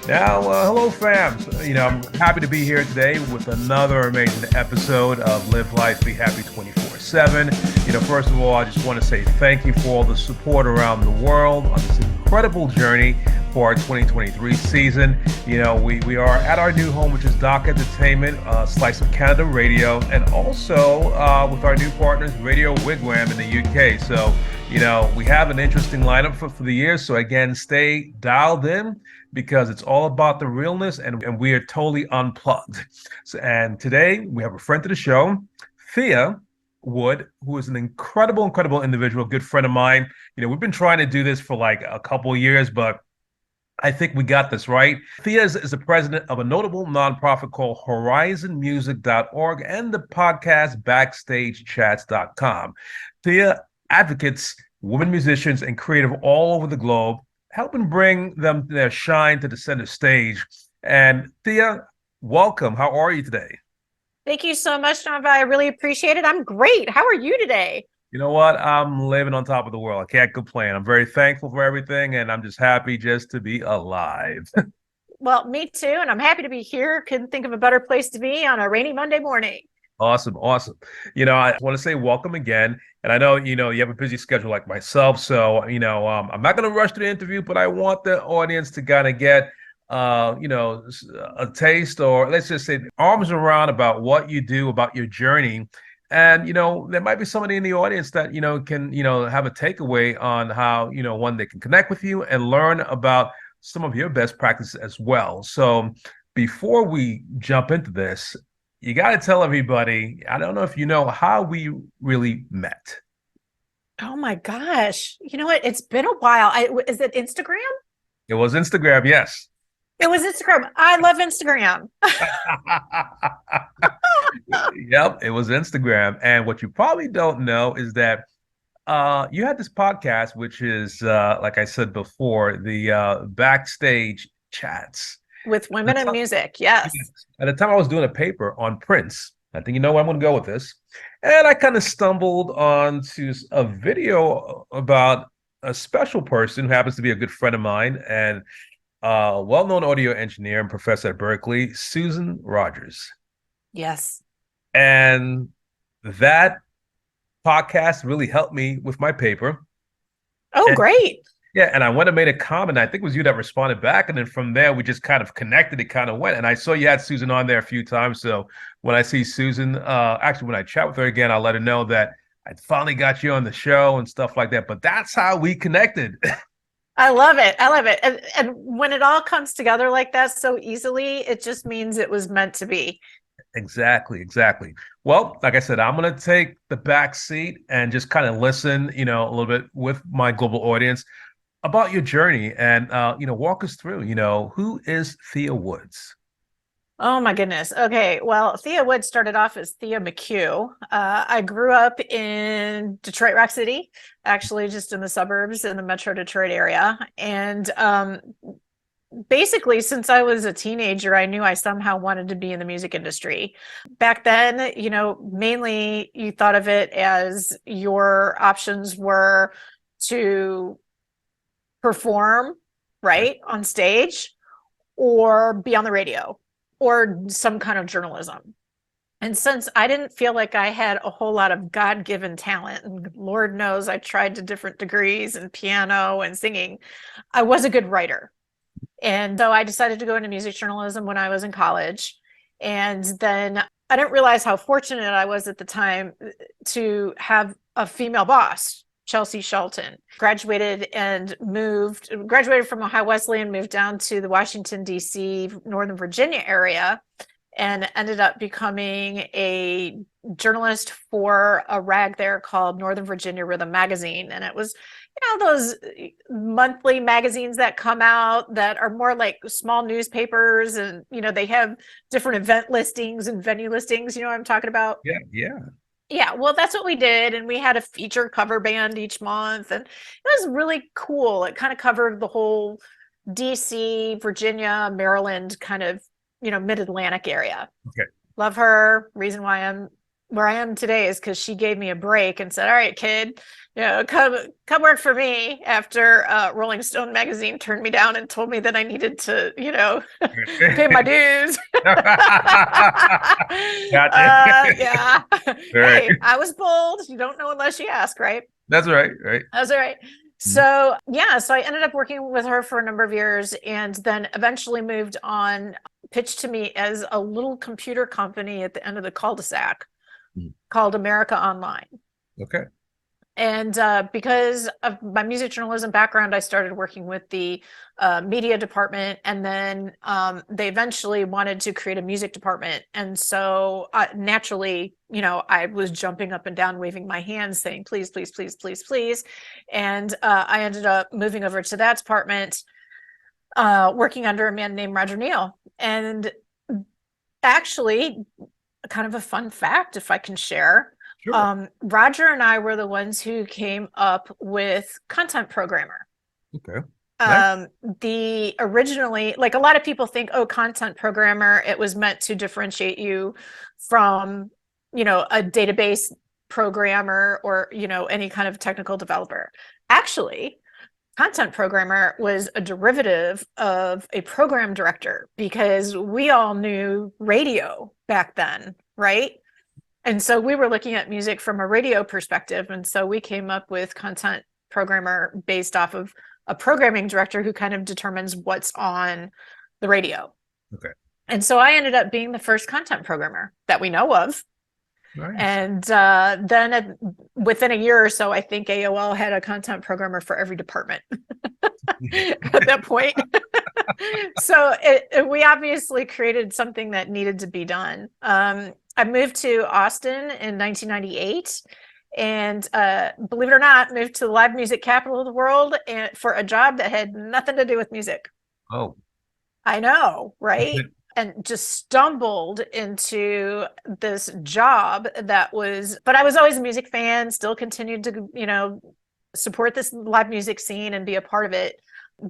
Now, hello, fams. I'm happy to be here today with another amazing episode of Live Life, Be Happy 24/7. First of all, I just want to say thank you for all the support around the world on this incredible journey for our 2023 season. We are at our new home, which is Doc Entertainment, Slice of Canada Radio, and also with our new partners, Radio Wigwam in the UK. So, we have an interesting lineup for the year. So, again, stay dialed in because it's all about the realness and we are totally unplugged. And today we have a friend to the show, Thea Wood, who is an incredible individual, good friend of mine. We've been trying to do this for like a couple of years, but I think we got this right. Thea is the president of a notable nonprofit called HerizonMusic.org and the podcast BackstageChats.com. Thea advocates women musicians and creative all over the globe, helping bring them their shine to the center stage. And Thea, welcome. How are you today? Thank you so much, Jonva. I really appreciate it. I'm great. How are you today? You know what? I'm living on top of the world. I can't complain. I'm very thankful for everything, and I'm just happy just to be alive. Well, me too. And I'm happy to be here. Couldn't think of a better place to be on a rainy Monday morning. Awesome. I want to say welcome again. And I know, you have a busy schedule like myself. So, I'm not going to rush to the interview, but I want the audience to kind of get, a taste, or let's just say arms around about what you do, about your journey. And, there might be somebody in the audience that, can, have a takeaway on how, one, they can connect with you and learn about some of your best practices as well. So before we jump into this, you got to tell everybody, I don't know if you know how we really met. Oh my gosh. You know what? It's been a while. Is it Instagram? It was Instagram, yes. It was Instagram. I love Instagram. Yep, it was Instagram. And what you probably don't know is that you had this podcast, which is, like I said before, the Backstage Chats. With women in music. Yes. At the time, I was doing a paper on Prince. I think you know where I'm going to go with this. And I kind of stumbled onto a video about a special person who happens to be a good friend of mine and a well-known audio engineer and professor at Berkeley, Susan Rogers. Yes. And that podcast really helped me with my paper. Oh, And great. yeah, and I went and made a comment. I think it was you that responded back, and then from there we just kind of connected. It kind of went, and I saw you had Susan on there a few times. So when I see Susan, actually when I chat with her again, I'll let her know that I finally got you on the show and stuff like that. But that's how we connected. I love it. I love it. And when it all comes together like that so easily, it just means it was meant to be. Exactly. Well, like I said, I'm gonna take the back seat and just kind of listen, a little bit with my global audience about your journey and walk us through, who is Thea Woods? Oh my goodness. Okay. Well, Thea Wood started off as Thea McHugh. I grew up in Detroit Rock City, actually just in the suburbs in the Metro Detroit area. And basically, since I was a teenager, I knew I somehow wanted to be in the music industry. Back then, mainly you thought of it as your options were to perform, right, on stage or be on the radio or some kind of journalism. And since I didn't feel like I had a whole lot of God-given talent, and Lord knows I tried to different degrees in piano and singing, I was a good writer. And so I decided to go into music journalism when I was in college. And then I didn't realize how fortunate I was at the time to have a female boss, Chelsea Shelton. Graduated from Ohio Wesleyan, moved down to the Washington, D.C., Northern Virginia area, and ended up becoming a journalist for a rag there called Northern Virginia Rhythm Magazine. And it was, those monthly magazines that come out that are more like small newspapers, and, they have different event listings and venue listings. You know what I'm talking about? Yeah. Yeah, well, that's what we did. And we had a feature cover band each month. And it was really cool. It kind of covered the whole DC, Virginia, Maryland kind of, mid-Atlantic area. Okay. Love her. Reason why I'm, where I am today is because she gave me a break and said, all right, kid, come work for me after Rolling Stone magazine turned me down and told me that I needed to, pay my dues. Gotcha. Yeah. Right. Hey, I was bold. You don't know unless you ask, right? That's right. Right. That's all right. Mhm. So yeah, so I ended up working with her for a number of years and then eventually moved on, pitched to me as a little computer company at the end of the cul-de-sac Mhm. called America Online. Okay. And because of my music journalism background, I started working with the media department, and then they eventually wanted to create a music department. And so naturally, I was jumping up and down, waving my hands, saying, please, please, please, please, please. And I ended up moving over to that department, working under a man named Roger Neal. And actually, kind of a fun fact, if I can share. Sure. Roger and I were the ones who came up with content programmer. Okay. Nice. The originally, like a lot of people think, oh, content programmer, it was meant to differentiate you from, a database programmer or, any kind of technical developer. Actually, content programmer was a derivative of a program director because we all knew radio back then, right? And so we were looking at music from a radio perspective. And so we came up with content programmer based off of a programming director who kind of determines what's on the radio. Okay. And so I ended up being the first content programmer that we know of. Nice. And then within a year or so, I think AOL had a content programmer for every department at that point. So we obviously created something that needed to be done. I moved to Austin in 1998 and believe it or not, moved to the live music capital of the world and for a job that had nothing to do with music. Oh. I know, right? And just stumbled into this job but I was always a music fan, still continued to, support this live music scene and be a part of it.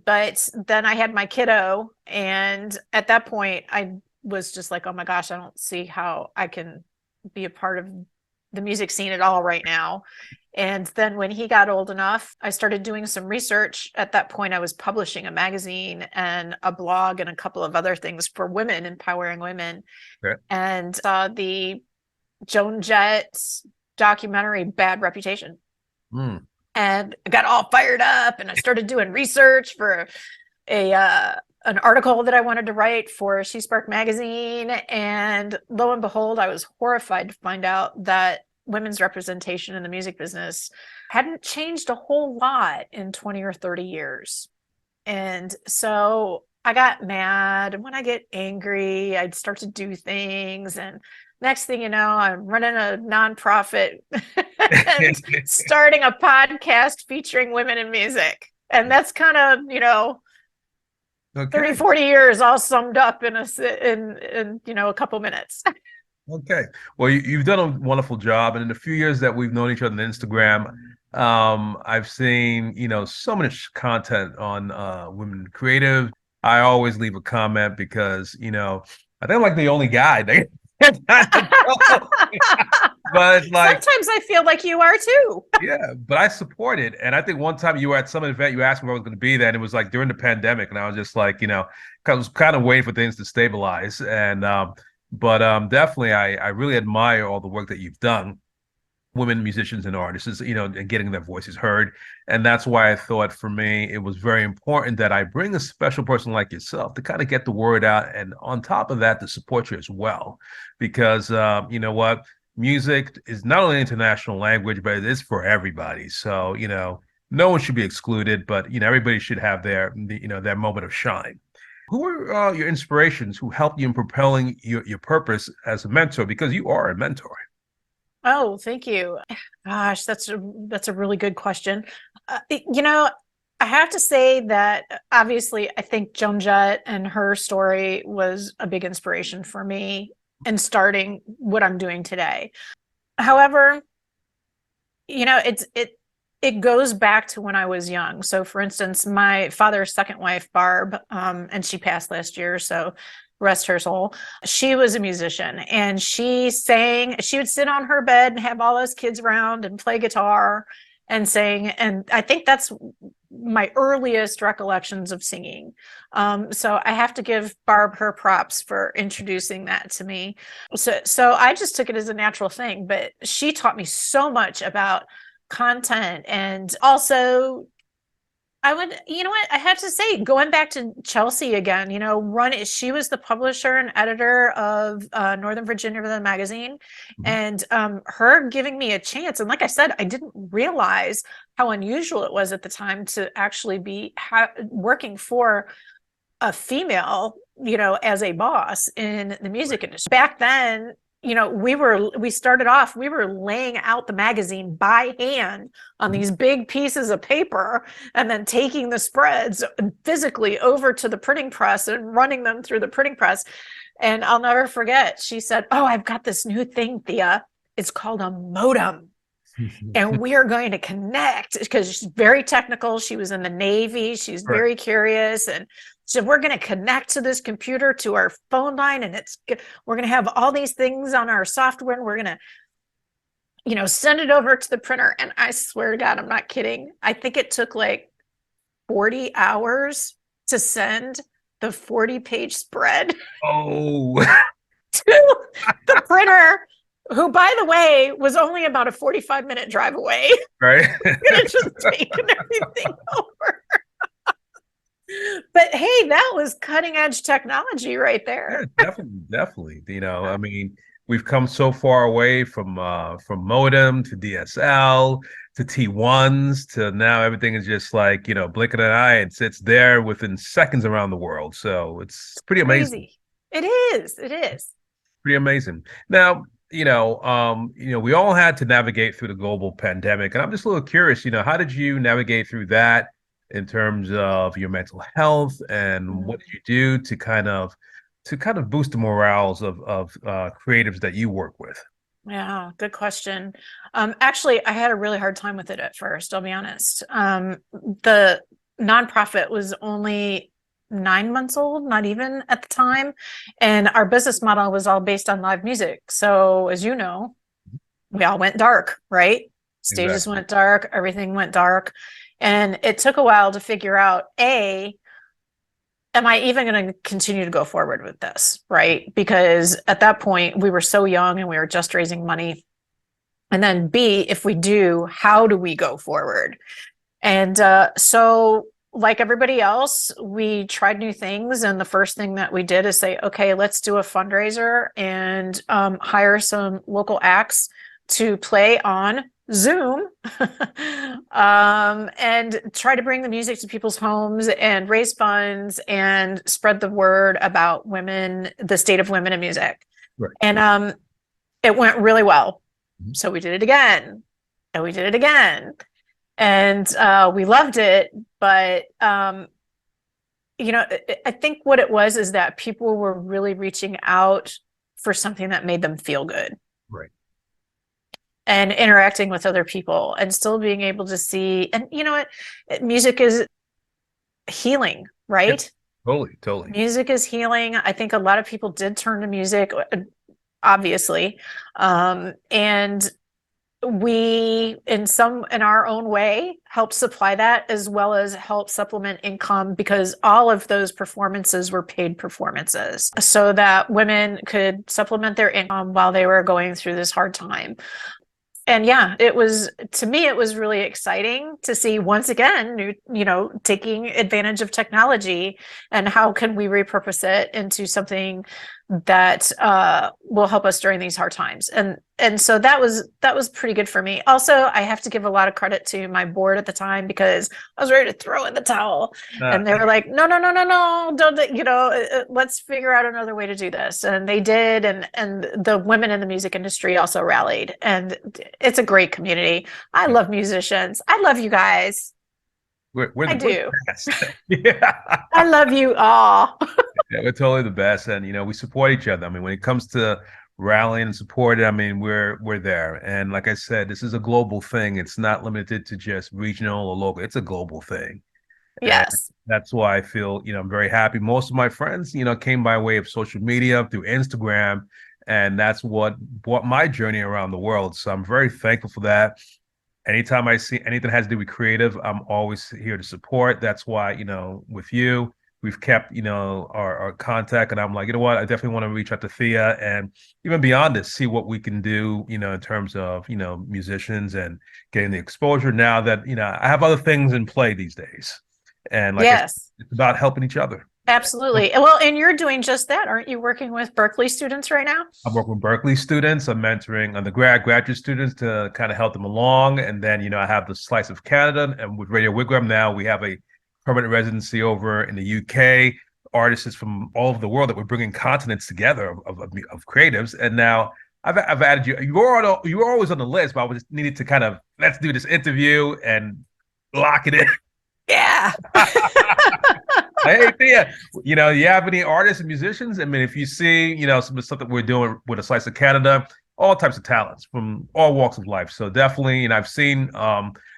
But then I had my kiddo, and at that point, I was just like, oh my gosh, I don't see how I can be a part of the music scene at all right now. And then when he got old enough, I started doing some research. At that point, I was publishing a magazine and a blog and a couple of other things for women, empowering women. Okay. And saw the Joan Jett's documentary, Bad Reputation. Mm. And I got all fired up and I started doing research for an article that I wanted to write for She Spark magazine. And lo and behold, I was horrified to find out that women's representation in the music business hadn't changed a whole lot in 20 or 30 years. And so I got mad. And when I get angry, I'd start to do things. And next thing you know, I'm running a nonprofit and starting a podcast featuring women in music. And that's kind of, Okay. 30, 40 years all summed up in a couple minutes. Okay. Well, you've done a wonderful job. And in the few years that we've known each other on Instagram, I've seen, so much content on women creative. I always leave a comment because, I think I'm like the only guy. But sometimes I feel like you are too. Yeah, but I support it. And I think one time you were at some event, you asked me where I was going to be there, and it was like during the pandemic, and I was just like, I was kind of waiting for things to stabilize. And but definitely I really admire all the work that you've done, women musicians and artists, and getting their voices heard. And that's why I thought for me it was very important that I bring a special person like yourself to kind of get the word out, and on top of that, to support you as well. Because you know what? Music is not only an international language, but it is for everybody. So, no one should be excluded, but, everybody should have their moment of shine. Who are your inspirations who helped you in propelling your purpose as a mentor? Because you are a mentor. Oh, thank you. Gosh, that's a really good question. I have to say that obviously I think Joan Jett and her story was a big inspiration for me in starting what I'm doing today. However, it goes back to when I was young. So for instance, my father's second wife, Barb, and she passed last year. So rest her soul. She was a musician, and she sang. She would sit on her bed and have all those kids around and play guitar and sing. And I think that's my earliest recollections of singing. So I have to give Barb her props for introducing that to me. So I just took it as a natural thing, but she taught me so much about content. And also, I would, you know what, I have to say, going back to Chelsea again, she was the publisher and editor of Northern Virginia the magazine. And her giving me a chance. And like I said, I didn't realize how unusual it was at the time to actually be working for a female, as a boss in the music industry. Back then, we started off, we were laying out the magazine by hand on these big pieces of paper and then taking the spreads physically over to the printing press and running them through the printing press. And I'll never forget, she said, "Oh, I've got this new thing, Thea. It's called a modem." And we are going to connect, because she's very technical. She was in the Navy. She's very curious. And so we're going to connect to this computer, to our phone line, and we're going to have all these things on our software, and we're going to, send it over to the printer. And I swear to God, I'm not kidding. I think it took like 40 hours to send the 40-page spread to the printer, who, by the way, was only about a 45-minute drive away. Right. Could have just taken everything over. But hey, that was cutting edge technology right there. Yeah, definitely. I mean, we've come so far away from modem to DSL to T1s to now everything is just like, blink of an eye. It's there within seconds around the world. So it's pretty amazing. It is. Pretty amazing. Now, we all had to navigate through the global pandemic, and I'm just a little curious, how did you navigate through that in terms of your mental health, and what did you do to kind of boost the morals of creatives that you work with? Yeah, good question. Actually, I had a really hard time with it at first, I'll be honest. The nonprofit was only 9 months old, not even at the time. And our business model was all based on live music. So as you know, we all went dark, right? Stages went dark, everything went dark. And it took a while to figure out, am I even going to continue to go forward with this, right? Because at that point, we were so young and we were just raising money. And then B, if we do, how do we go forward? And so like everybody else, we tried new things. And the first thing that we did is say, okay, let's do a fundraiser and hire some local acts to play on Zoom and try to bring the music to people's homes and raise funds and spread the word about women, the state of women in music. Right. And it went really well. So we did it again, and we did it again, and we loved it. But I think what it was is that people were really reaching out for something that made them feel good. Right. And interacting with other people and still being able to see, and music is healing, right? Yeah, totally. Music is healing. I think a lot of people did turn to music, obviously. And we, in our own way, help supply that, as well as help supplement income, because all of those performances were paid performances, so that women could supplement their income while they were going through this hard time. And yeah, to me, it was really exciting to see, once again, taking advantage of technology and how can we repurpose it into something that will help us during these hard times. And so that was pretty good for me. Also, I have to give a lot of credit to my board at the time, because I was ready to throw in the towel. And they were like, no, don't, let's figure out another way to do this. And they did. And the women in the music industry also rallied. And it's a great community. I love musicians. I love you guys. We're I do. Best. Yeah. I love you all. Yeah, we're totally the best. And, we support each other. I mean, when it comes to rallying and supporting, I mean, we're there. And like I said, this is a global thing. It's not limited to just regional or local. It's a global thing. Yes. That's why I feel, I'm very happy. Most of my friends, came by way of social media through Instagram, and that's what brought my journey around the world. So I'm very thankful for that. Anytime I see anything that has to do with creative, I'm always here to support. That's why, with you, we've kept, our contact. And I'm like, you know what? I definitely want to reach out to Thea and even beyond this, see what we can do, in terms of, musicians and getting the exposure now that, I have other things in play these days. And like I said, Yes. it's about helping each other. Absolutely. Well, and you're doing just that. Aren't you working with Berkeley students right now? I'm working with Berkeley students. I'm mentoring graduate students to kind of help them along. And then, I have the Slice of Canada. And with Radio Wigwam now, we have a permanent residency over in the UK. Artists from all over the world that we're bringing continents together of creatives. And now I've added you. You were always on the list, but I was needed to kind of let's do this interview and lock it in. Yeah. Hey, Thea, you have any artists and musicians? I mean, if you see, some of the stuff that we're doing with a Slice of Canada, all types of talents from all walks of life. So definitely, and I've seen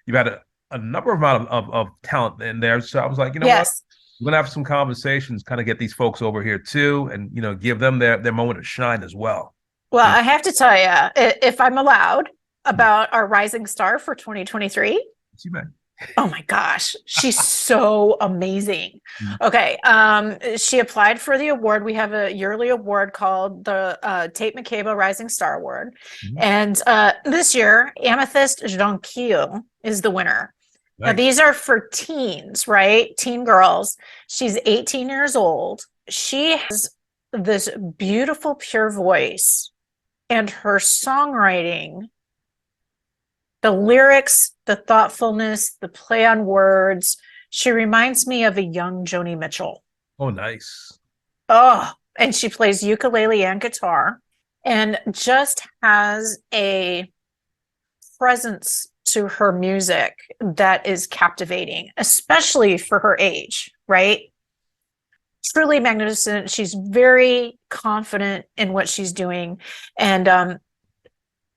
you've had a number of talent in there. So I was like, you know what? Yes. We're gonna have some conversations, kind of get these folks over here too, and give them their moment of shine as well. Well, I have to tell you, if I'm allowed, about our rising star for 2023. You may. Oh my gosh, she's so amazing. Okay, she applied for the award. We have a yearly award called the Tate McCabe Rising Star Award. And this year, Amethyst Jonquille is the winner. Now, these are for teens, right? Teen girls. She's 18 years old. She has this beautiful, pure voice, and her songwriting, the lyrics, the thoughtfulness, the play on words. She reminds me of a young Joni Mitchell. Oh, nice. Oh, and she plays ukulele and guitar and just has a presence to her music that is captivating, especially for her age, right? Truly magnificent. She's very confident in what she's doing. And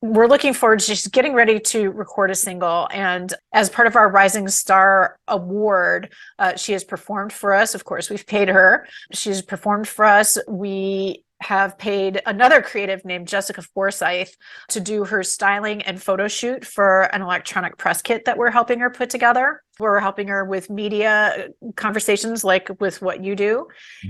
we're looking forward to just getting ready to record a single. And as part of our Rising Star Award, she has performed for us. Of course, we've paid her. She's performed for us. We have paid another creative named Jessica Forsyth to do her styling and photo shoot for an electronic press kit that we're helping her put together. We're helping her with media conversations like with what you do.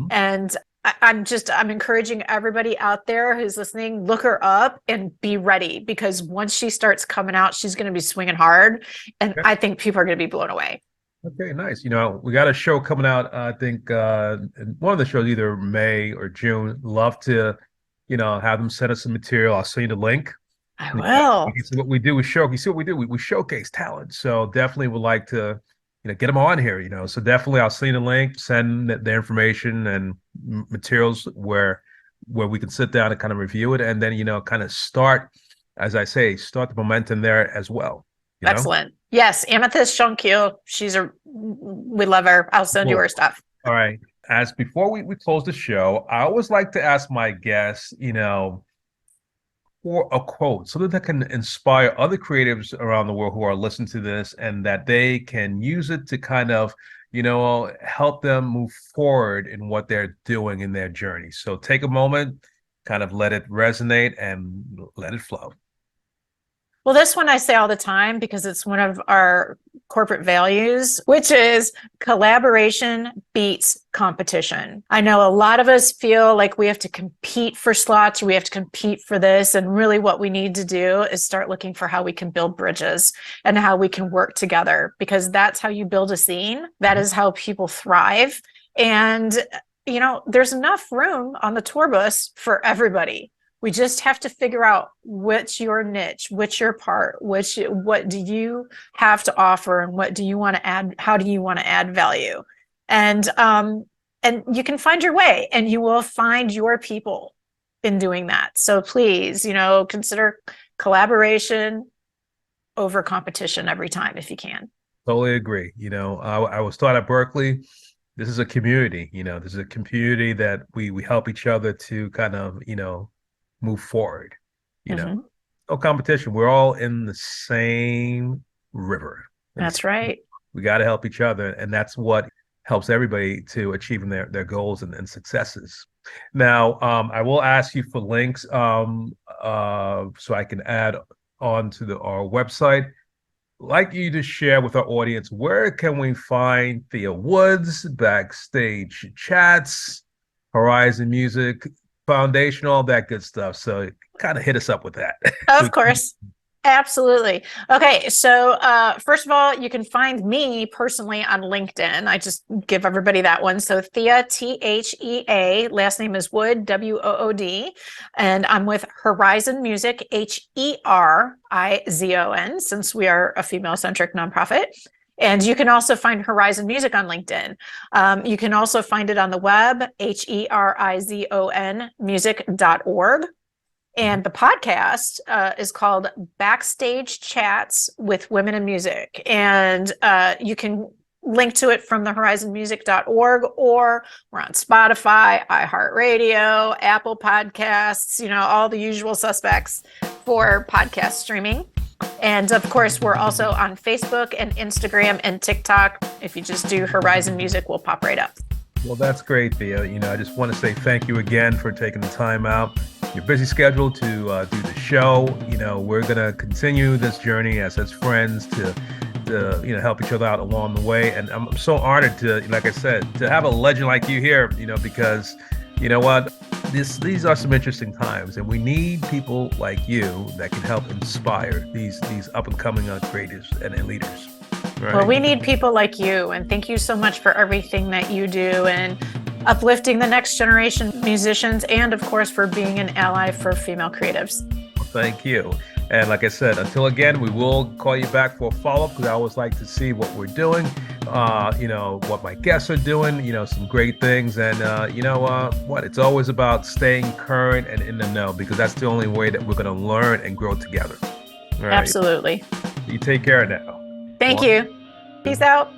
And I'm encouraging everybody out there who's listening, look her up and be ready, because once she starts coming out, she's going to be swinging hard. And I think people are going to be blown away. Okay, nice. We got a show coming out, I think one of the shows, either May or June. Love to, have them send us some material. I'll send you the link. I will. So what we do is show, you see what we do? We showcase talent. So definitely would like to, get them on here, So definitely I'll send you the link, send the information and materials where we can sit down and kind of review it. And then, kind of start, as I say, start the momentum there as well. Excellent. Yes. Amethyst Jonquille. We love her. I'll send you her stuff. All right. As before we close the show, I always like to ask my guests, for a quote, something that can inspire other creatives around the world who are listening to this, and that they can use it to kind of, help them move forward in what they're doing in their journey. So take a moment, kind of let it resonate and let it flow. Well, this one I say all the time because it's one of our corporate values, which is collaboration beats competition. I know a lot of us feel like we have to compete for slots, or we have to compete for this. And really what we need to do is start looking for how we can build bridges and how we can work together, because that's how you build a scene. That is how people thrive. And, there's enough room on the tour bus for everybody. We just have to figure out what's your niche, what's your part, what do you have to offer, and what do you want to add? How do you want to add value? And you can find your way, and you will find your people in doing that. So please, consider collaboration over competition every time if you can. Totally agree. I was taught at Berkeley, this is a community. This is a community that we help each other to kind of, move forward. No competition. We're all in the same river. That's right. We got to help each other. And that's what helps everybody to achieving their goals and successes. Now, I will ask you for links so I can add on to our website. Like you to share with our audience, where can we find Thea Wood's Backstage Chats, Herizon Music Foundation, all that good stuff? So kind of hit us up with that. Of course. Absolutely. Okay. So, first of all, you can find me personally on LinkedIn. I just give everybody that one. So Thea, Thea, last name is Wood, Wood. And I'm with Herizon Music, Herizon, since we are a female centric nonprofit. And you can also find Herizon Music on LinkedIn. You can also find it on the web, Herizon music.org. And the podcast is called Backstage Chats with Women in Music. And you can link to it from the herizonmusic.org, or we're on Spotify, iHeartRadio, Apple Podcasts, all the usual suspects for podcast streaming. And of course, we're also on Facebook and Instagram and TikTok. If you just do Herizon Music, we'll pop right up. Well, that's great, Thea. I just want to say thank you again for taking the time out, your busy schedule, to do the show. We're going to continue this journey as friends to help each other out along the way. And I'm so honored to, like I said, to have a legend like you here, because you know what? These are some interesting times, and we need people like you that can help inspire these up and coming creators and leaders. Right. Well, we need people like you, and thank you so much for everything that you do and uplifting the next generation musicians, and of course for being an ally for female creatives. Well, thank you. And like I said, until again, we will call you back for a follow-up, because I always like to see what we're doing, what my guests are doing, some great things. And it's always about staying current and in the know, because that's the only way that we're going to learn and grow together. All right. Absolutely. You take care now. Thank you. Peace out.